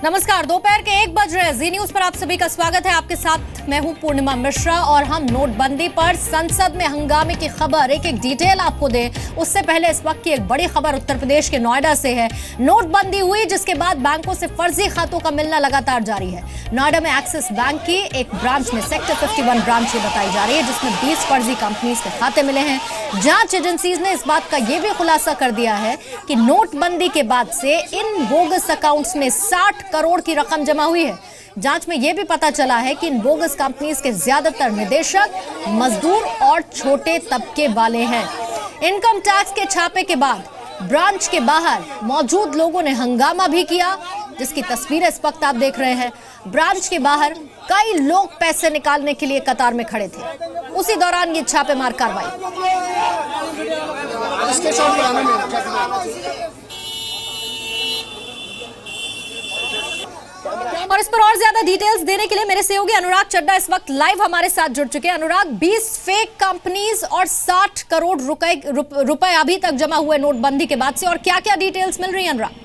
नमस्कार, दोपहर के 1 बज रहे जी न्यूज पर आप सभी का स्वागत है। आपके साथ मैं हूं पूर्णिमा मिश्रा और हम नोटबंदी पर संसद में हंगामे की खबर एक एक डिटेल आपको दे उससे पहले इस वक्त की एक बड़ी खबर उत्तर प्रदेश के नोएडा से है। नोटबंदी हुई जिसके बाद बैंकों से फर्जी खातों का मिलना लगातार जारी है। नोएडा में एक्सिस बैंक की एक ब्रांच में सेक्टर 51 ब्रांच ये बताई जा रही है जिसमें 20 फर्जी कंपनीज के खाते मिले हैं। जांच एजेंसीज ने इस बात का यह भी खुलासा कर दिया है कि नोटबंदी के बाद से इन बोगस अकाउंट्स में 60 करोड़ की रकम जमा हुई है। जांच में यह भी पता चला है कि इन बोगस कंपनीज के ज्यादातर निदेशक मजदूर और छोटे तबके वाले हैं। इनकम टैक्स के छापे के बाद ब्रांच के बाहर मौजूद लोगों ने हंगामा भी किया, जिसकी तस्वीरें इस वक्त आप देख रहे हैं। ब्रांच के बाहर कई लोग पैसे निकालने के लिए कतार में खड़े थे। उसी दौरान ये छापेमार कार्रवाई। और इस पर और ज्यादा डिटेल्स देने के लिए मेरे सहयोगी अनुराग चड्डा इस वक्त लाइव हमारे साथ जुड़ चुके हैं। अनुराग, 20 फेक कंपनीज और 60 करोड़ रुपए अभी तक जमा हुए नोटबंदी के बाद से, और क्या क्या डिटेल्स मिल रही है अनुराग?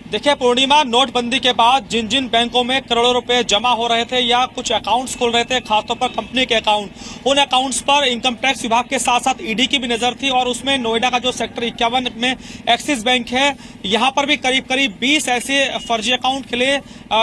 देखिए पूर्णिमा, नोटबंदी के बाद जिन जिन बैंकों में करोड़ों रुपए जमा हो रहे थे या कुछ अकाउंट्स खोल रहे थे खातों पर, कंपनी के अकाउंट, उन अकाउंट्स पर इनकम टैक्स विभाग के साथ साथ ईडी की भी नजर थी। और उसमें नोएडा का जो सेक्टर 51 में एक्सिस बैंक है, यहाँ पर भी करीब करीब 20 ऐसे फर्जी अकाउंट खुले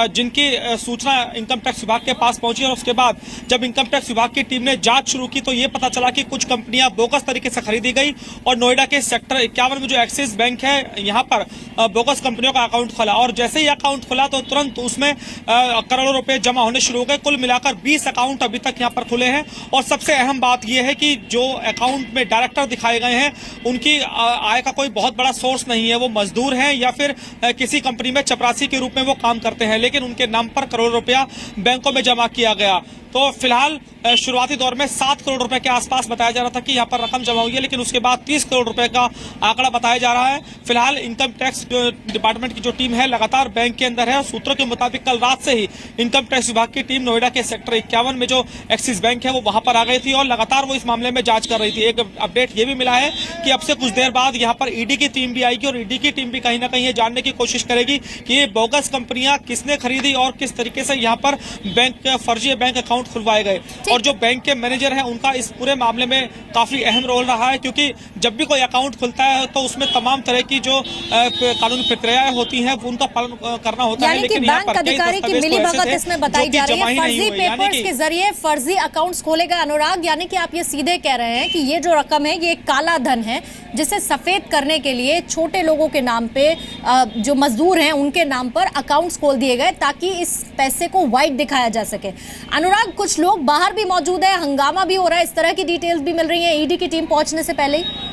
जिनकी सूचना इनकम टैक्स विभाग के पास पहुंची। और उसके बाद जब इनकम टैक्स विभाग की टीम ने जांच शुरू की तो ये पता चला कि कुछ कंपनियां बोगस तरीके से खरीदी गई और नोएडा के सेक्टर 51 में जो एक्सिस बैंक है यहाँ पर बोगस कंपनियों का अकाउंट खुला। और जैसे ही अकाउंट खुला तो तुरंत उसमें करोड़ों रुपए जमा होने शुरू हो गए। कुल मिलाकर 20 अकाउंट अभी तक यहाँ पर खुले हैं। और सबसे अहम बात यह है कि जो अकाउंट में डायरेक्टर दिखाए गए हैं उनकी आय का कोई बहुत बड़ा सोर्स नहीं है। वो मजदूर हैं या फिर किसी कंपनी में चपरासी के रूप में वो काम करते हैं, लेकिन उनके नाम पर करोड़ रुपया बैंकों में जमा किया गया। तो फिलहाल शुरुआती दौर में 7 करोड़ रुपए के आसपास बताया जा रहा था कि यहाँ पर रकम जमा हुई है, लेकिन उसके बाद 30 करोड़ रुपए का आंकड़ा बताया जा रहा है। फिलहाल इनकम टैक्स डिपार्टमेंट की जो टीम है लगातार बैंक के अंदर है और सूत्रों के मुताबिक कल रात से ही इनकम टैक्स विभाग की टीम नोएडा के सेक्टर 51 में जो एक्सिस बैंक है वो वहां पर आ गई थी और लगातार वो इस मामले में जांच कर रही थी। एक अपडेट ये भी मिला है कि अब से कुछ देर बाद यहाँ पर ईडी की टीम भी आएगी और ईडी की टीम भी कहीं ना कहीं ये जानने की कोशिश करेगी कि ये बोगस कंपनियां किसने खरीदी और किस तरीके से यहाँ पर फर्जी बैंक अकाउंट खुलवाए गए। और जो बैंक के मैनेजर हैं उनका इस पूरे मामले में काफी अहम रोल रहा है, क्योंकि जब भी कोई अकाउंट खुलता है तो उसमें तमाम तरह की जो कानूनी प्रक्रियाएं होती हैं उनका पालन करना होता है। लेकिन बैंक अधिकारी की मिलीभगत इसमें बताई जा रही है। फर्जी पेपर्स के जरिए फर्जी अकाउंट्स खोले गए। अनुराग, यानी कि आप ये सीधे कह रहे हैं कि ये जो रकम है ये काला धन है जिसे सफेद करने के लिए छोटे लोगों के नाम पे, जो मजदूर हैं उनके नाम पर अकाउंट्स खोल दिए गए ताकि इस पैसे को व्हाइट दिखाया जा सके। अनुराग, कुछ लोग बाहर भी मौजूद है, हंगामा भी हो रहा है, इस तरह की डिटेल्स भी मिल रही है ईडी की टीम पहुंचने से पहले ही।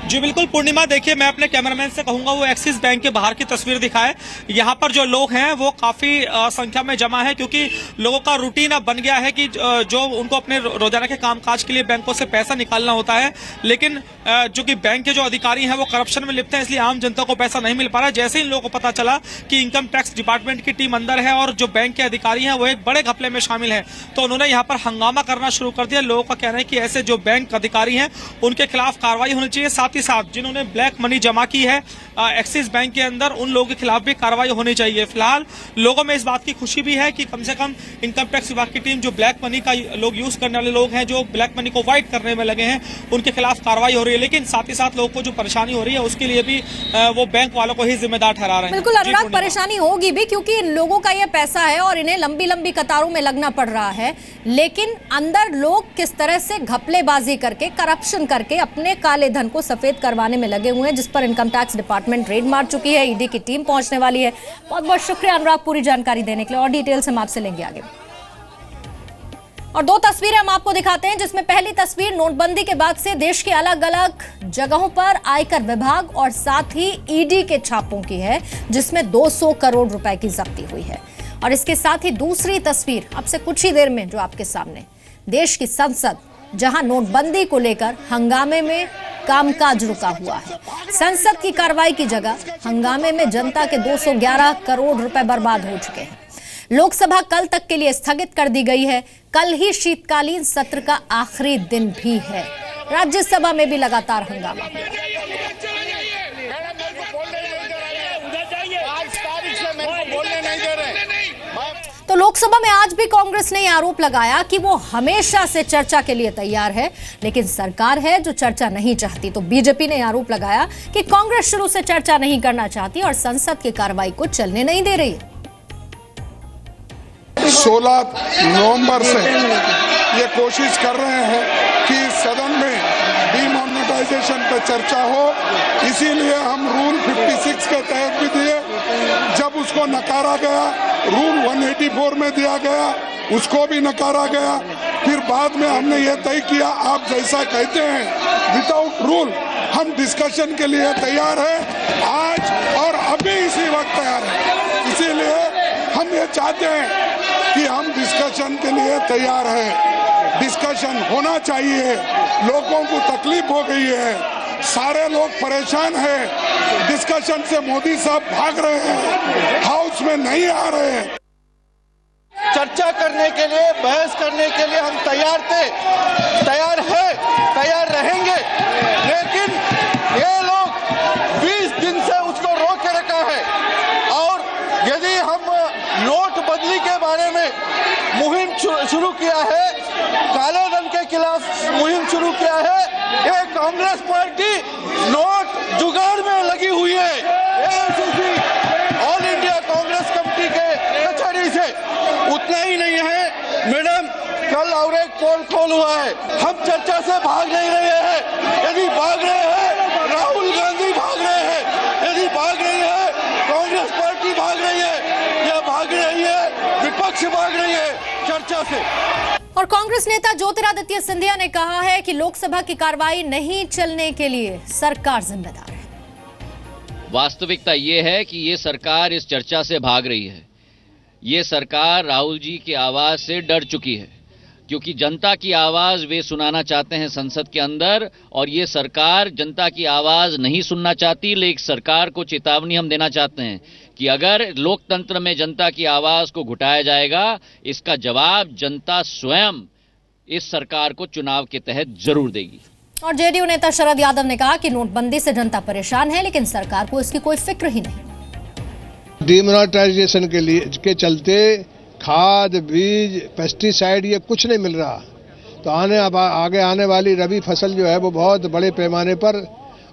जी बिल्कुल पूर्णिमा, देखिए मैं अपने कैमरामैन से कहूंगा वो एक्सिस बैंक के बाहर की तस्वीर दिखाए। यहाँ पर जो लोग हैं वो काफी संख्या में जमा है, क्योंकि लोगों का रूटीन अब बन गया है कि जो उनको अपने रोजाना के कामकाज के लिए बैंकों से पैसा निकालना होता है, लेकिन जो कि बैंक के जो अधिकारी हैं वो करप्शन में लिप्त हैं, इसलिए आम जनता को पैसा नहीं मिल पा रहा। जैसे ही इन लोगों को पता चला कि इनकम टैक्स डिपार्टमेंट की टीम अंदर है और जो बैंक के अधिकारी हैं वो एक बड़े घपले में शामिल हैं, तो उन्होंने यहाँ पर हंगामा करना शुरू कर दिया। लोगों का कहना है कि ऐसे जो बैंक अधिकारी हैं उनके खिलाफ कार्रवाई होनी चाहिए, साथ ही साथ जिन्होंने ब्लैक मनी जमा की है एक्सिस बैंक के अंदर उन लोगों के खिलाफ भी कार्रवाई होनी चाहिए। फिलहाल लोगों में इस बात की खुशी भी है कि कम से कम इनकम टैक्स विभाग की टीम, जो ब्लैक मनी का लोग यूज करने वाले लोग हैं, जो ब्लैक मनी को व्हाइट करने में लगे हैं, उनके खिलाफ कार्रवाई हो रही है। लेकिन साथ ही साथ लोगों को जो परेशानी हो रही है उसके लिए भी वो बैंक वालों को ही जिम्मेदार ठहरा रहे हैं। बिल्कुल अनुराग, परेशानी होगी भी क्योंकि इन लोगों का यह पैसा है और इन्हें लंबी लंबी कतारों में लगना पड़ रहा है, लेकिन अंदर लोग किस तरह से घपलेबाजी करके, करप्शन करके अपने काले धन को सफेद करवाने में लगे हुए हैं, जिस पर इनकम टैक्स डिपार्टमेंट रेड मार चुकी है। ईडी की टीम पहुंचने वाली है। बहुत बहुत शुक्रिया अनुराग पूरी जानकारी देने के लिए। और डिटेल्स हम आपसे लेंगे आगे। और 2 तस्वीरें हम आपको दिखाते हैं, जिसमें पहली तस्वीर नोटबंदी के बाद से देश के अलग अलग जगहों पर आयकर विभाग और साथ ही ईडी के छापों की है, जिसमें 200 करोड़ रुपए की जब्ती हुई है। और इसके साथ ही दूसरी तस्वीर अब से कुछ ही देर में जो आपके सामने, देश की संसद, जहां नोटबंदी को लेकर हंगामे में कामकाज रुका हुआ है। संसद की कार्रवाई की जगह हंगामे में जनता के 211 करोड़ रुपए बर्बाद हो चुके हैं। लोकसभा कल तक के लिए स्थगित कर दी गई है। कल ही शीतकालीन सत्र का आखिरी दिन भी है। राज्यसभा में भी लगातार हंगामा। तो लोकसभा में आज भी कांग्रेस ने आरोप लगाया कि वो हमेशा से चर्चा के लिए तैयार है, लेकिन सरकार है जो चर्चा नहीं चाहती। तो बीजेपी ने आरोप लगाया कि कांग्रेस शुरू से चर्चा नहीं करना चाहती और संसद की कार्रवाई को चलने नहीं दे रही है। 16 नवंबर से ये कोशिश कर रहे हैं कि सदन में डिमोनेटाइजेशन पर चर्चा हो, इसीलिए हम रूल 56 के तहत भी दिए। जब उसको नकारा गया, रूल 184 में दिया गया, उसको भी नकारा गया। फिर बाद में हमने ये तय किया, आप जैसा कहते हैं विदाउट रूल हम डिस्कशन के लिए तैयार हैं, आज और अभी इसी वक्त तैयार हैं। इसीलिए हम ये चाहते हैं कि हम डिस्कशन के लिए तैयार हैं। डिस्कशन होना चाहिए, लोगों को तकलीफ हो गई है, सारे लोग परेशान हैं। डिस्कशन से मोदी साहब भाग रहे हैं, हाउस में नहीं आ रहे हैं। चर्चा करने के लिए, बहस करने के लिए हम तैयार थे, तैयार है, तैयार रहेंगे, लेकिन ये लोग 20 दिन से उसको रोक के रखा है। और यदि हम नोटबंदी के बारे में मुहिम शुरू किया है, काले धन के खिलाफ मुहिम शुरू किया है, ये कांग्रेस पार्टी नोट जुगाड़ में लगी हुई है। AICC all India Congress committee के कचहरी से उतना ही नहीं है मैडम, कल और एक पोल खोल हुआ है। हम चर्चा से भाग नहीं रहे हैं। यदि भाग रहे हैं राहुल गांधी भाग रहे हैं, यदि भाग रही है कांग्रेस पार्टी भाग रही है, या भाग रही है विपक्ष भाग रही है चर्चा से। और कांग्रेस नेता ज्योतिरादित्य सिंधिया ने कहा है कि लोकसभा की कार्रवाई नहीं चलने के लिए सरकार जिम्मेदार है। वास्तविकता ये है कि ये सरकार इस चर्चा से भाग रही है। ये सरकार राहुल जी की आवाज से डर चुकी है, क्योंकि जनता की आवाज वे सुनाना चाहते हैं संसद के अंदर, और ये सरकार जनता की आवाज नहीं सुनना चाहती। लेकिन सरकार को चेतावनी हम देना चाहते हैं कि अगर लोकतंत्र में जनता की आवाज को घुटाया जाएगा, इसका जवाब जनता स्वयं इस सरकार को चुनाव के तहत जरूर देगी। और जेडीयू नेता शरद यादव ने कहा कि नोटबंदी से जनता परेशान है, लेकिन सरकार को इसकी कोई फिक्र ही नहीं। डिमोनेटाइजेशन के चलते खाद, बीज, पेस्टिसाइड ये कुछ नहीं मिल रहा। तो आगे आने वाली रबी फसल जो है वो बहुत बड़े पैमाने पर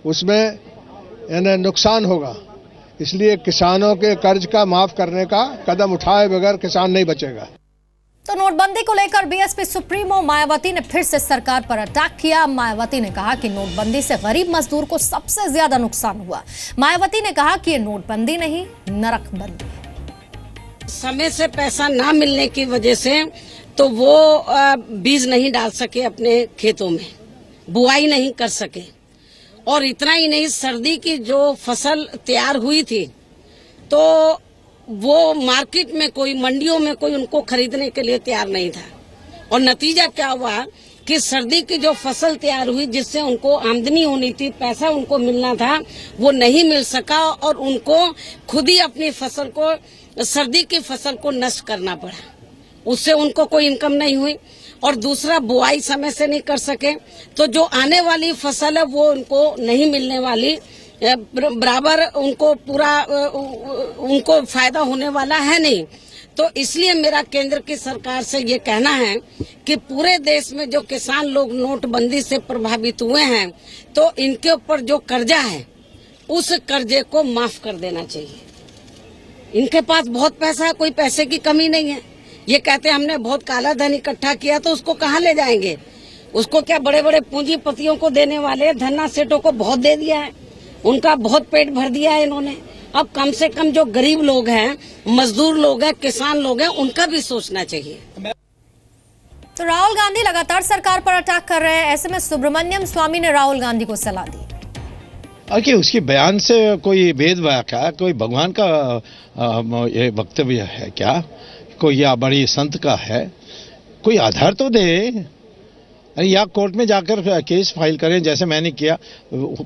उसमें यानी नुकसान होगा। इसलिए किसानों के कर्ज का माफ करने का कदम उठाए बगैर किसान नहीं बचेगा। तो नोटबंदी को लेकर बीएसपी सुप्रीमो मायावती ने फिर से सरकार पर अटैक किया। मायावती ने कहा कि नोटबंदी से गरीब मजदूर को सबसे ज्यादा नुकसान हुआ। मायावती ने कहा कि ये नोटबंदी नहीं, नरकबंदी। समय से पैसा ना मिलने की वजह से तो वो बीज नहीं डाल सके अपने खेतों में, बुआई नहीं कर सके। और इतना ही नहीं, सर्दी की जो फसल तैयार हुई थी तो वो मार्केट में कोई, मंडियों में कोई उनको खरीदने के लिए तैयार नहीं था। और नतीजा क्या हुआ कि सर्दी की जो फसल तैयार हुई, जिससे उनको आमदनी होनी थी, पैसा उनको मिलना था, वो नहीं मिल सका और उनको खुद ही अपनी फसल को, सर्दी की फसल को नष्ट करना पड़ा। उससे उनको कोई इनकम नहीं हुई। और दूसरा, बुआई समय से नहीं कर सके, तो जो आने वाली फसल है वो उनको नहीं मिलने वाली, बराबर उनको पूरा उनको फायदा होने वाला है नहीं। तो इसलिए मेरा केंद्र की सरकार से ये कहना है कि पूरे देश में जो किसान लोग नोटबंदी से प्रभावित हुए हैं, तो इनके ऊपर जो कर्जा है उस कर्जे को माफ कर देना चाहिए। इनके पास बहुत पैसा है, कोई पैसे की कमी नहीं है। ये कहते हैं हमने बहुत काला धन इकट्ठा किया, तो उसको कहाँ ले जाएंगे? उसको क्या बड़े बड़े पूंजीपतियों को देने वाले, धन्ना सेठों को बहुत दे दिया है, उनका बहुत पेट भर दिया है इन्होंने। अब कम से कम जो गरीब लोग हैं, मजदूर लोग हैं, किसान लोग हैं, उनका भी सोचना चाहिए। तो राहुल गांधी लगातार सरकार पर अटैक कर रहे हैं। ऐसे में सुब्रमण्यम स्वामी ने राहुल गांधी को सलाह दी। कि उसके बयान से कोई भेद क्या, कोई भगवान का ये वक्तव्य है क्या, कोई या बड़ी संत का है? कोई आधार तो दे, या कोर्ट में जाकर केस फाइल करें जैसे मैंने किया।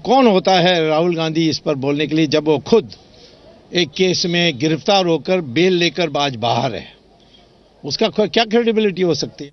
कौन होता है राहुल गांधी इस पर बोलने के लिए, जब वो खुद एक केस में गिरफ्तार होकर बेल लेकर आज बाहर है? उसका क्या क्रेडिबिलिटी हो सकती है?